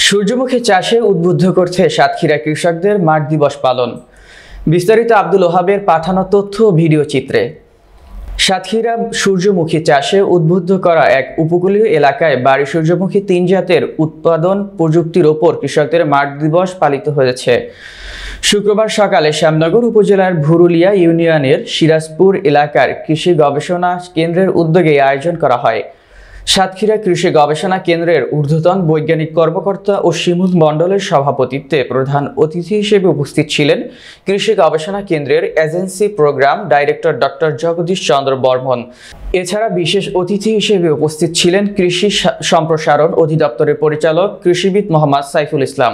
সূর্যমুখী চাষে উদ্বুদ্ধ করছে সাতক্ষীরা কৃষকদের মাঠ দিবস পালন। বিস্তারিত আব্দুল ওহাবের পাঠানো তথ্য ও ভিডিও চিত্রে। সাতক্ষীরা সূর্যমুখী চাষে উদ্বুদ্ধ করা এক উপকূলীয় এলাকায় বাড়ি সূর্যমুখী ৩ জাতের উৎপাদন প্রযুক্তির ওপর কৃষকদের মাঠ দিবস পালিত হয়েছে। শুক্রবার সকালে শ্যামনগর উপজেলার ভুরুলিয়া ইউনিয়নের সিরাজপুর এলাকার কৃষি গবেষণা কেন্দ্রের উদ্যোগে আয়োজন করা হয়। সাতক্ষীরা কৃষি গবেষণা কেন্দ্রের ঊর্ধ্বতন বৈজ্ঞানিক কর্মকর্তা ও শিমুল মণ্ডলের সভাপতিত্বে প্রধান অতিথি হিসেবে উপস্থিত ছিলেন কৃষি গবেষণা কেন্দ্রের agency program director doctor Jagadish Chandra Barman. এছাড়া বিশেষ অতিথি হিসেবে উপস্থিত ছিলেন কৃষি সম্প্রসারণ অধিদপ্তরের পরিচালক কৃষিবিদ মোহাম্মদ সাইফুল ইসলাম,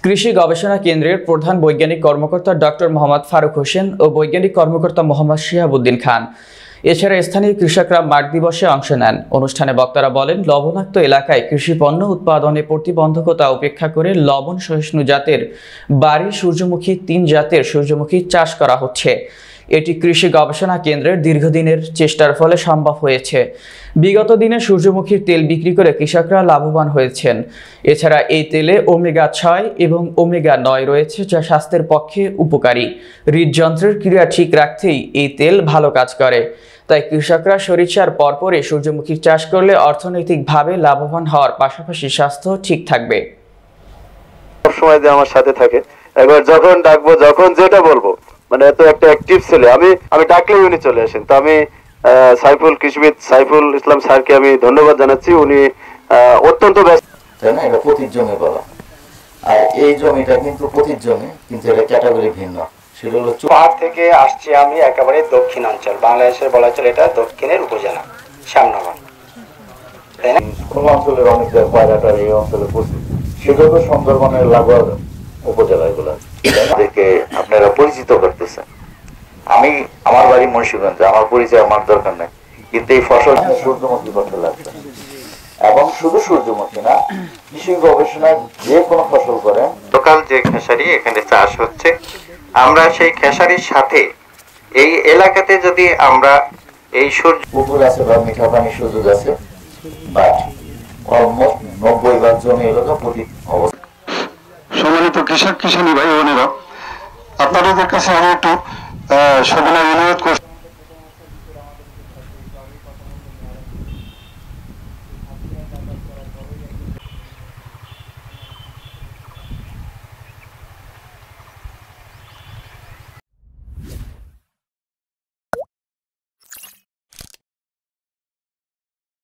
কৃষি গবেষণা কেন্দ্রের প্রধান বৈজ্ঞানিক কর্মকর্তা ডক্টর মোহাম্মদ ফারুক হোসেন ও বৈজ্ঞানিক কর্মকর্তা মোহাম্মদ শিহাবুদ্দিন খান। এছাড়া স্থানীয় কৃষকরা মাঠ দিবসে অংশ নেন। অনুষ্ঠানে বক্তারা বলেন, লবণাক্ত এলাকায় কৃষি পণ্য উৎপাদনে প্রতিবন্ধকতা উপেক্ষা করে লবণ সহিষ্ণু জাতের বাড়ি সূর্যমুখী ৩ জাতের সূর্যমুখী চাষ করা হচ্ছে। এটি কৃষি গবেষণা কেন্দ্রের দীর্ঘদিনের চেষ্টার ফলে সম্ভব হয়েছে। বিগত দিনে সূর্যমুখীর তেল বিক্রি করে কৃষকরা লাভবান হয়েছেন। এছাড়া এই তেলে ওমেগা 6 এবং ওমেগা 9 রয়েছে, যা স্বাস্থ্যের পক্ষে উপকারী। হৃদযন্ত্রের ক্রিয়া ঠিক রাখতেই এই তেল ভালো কাজ করে। তাই কৃষকরা সরিষার পরপরই সূর্যমুখীর চাষ করলে অর্থনৈতিকভাবে লাভবান হওয়ার পাশাপাশি স্বাস্থ্য ঠিক থাকবে। সবসময় যে আমার সাথে থাকে, একবার যখন ডাকবো, যখন যেটা বলবো, মানে এত একটা অ্যাক্টিভ ছেলে, আমি ডাকলেই উনি চলে আসেন। তো আমি কৃষিবিদ সাইফুল ইসলাম স্যারকে আমি ধন্যবাদ জানাচ্ছি। উনি অত্যন্ত ব্যস্ত। এটা পতির জমি বলা, আর এই জমিটা কিন্তু পতির জমি, কিন্তু এটা ক্যাটাগরি ভিন্ন। সেটা হলো পাহাড় থেকে আসছি আমি একেবারে দক্ষিণাঞ্চল, বাংলাদেশের বলা চলে এটা দক্ষিণের উপজেলা শ্যামনগর। কোন অঞ্চলের অনেক পায়রাটার এই অঞ্চলে পড়ছে, সেগুলো তো সুন্দরবনের লাগোয়া উপজেলা। এগুলো তাদেরকে আপনারা পরিচিত করতেছেন। আমি আমার বাড়ি মুন্সিগঞ্জে, আমার পরিচয় আমার দরকার নেই, কিন্তু এই ফসল সূর্যমুখী ফসল লাগবে। এবং শুধু সূর্যমুখী না, কৃষি গবেষণায় যে কোনো ফসল করেন, লোকাল যে খেসারি এখানে চাষ হচ্ছে, আমরা সেই খেসারির সাথে এই এলাকাতে যদি আমরা এই পুকুর আছে বা মিঠা পানির সুযোগ আছে, বাট অলমোস্ট 90 ভাগ জমি এলাকা প্রতি অবস্থা। সম্মানিত কৃষক কিষানী ভাই বোনেরা, আপনাদের কাছে আমি একটু সবিনয় অনুরোধ করছি।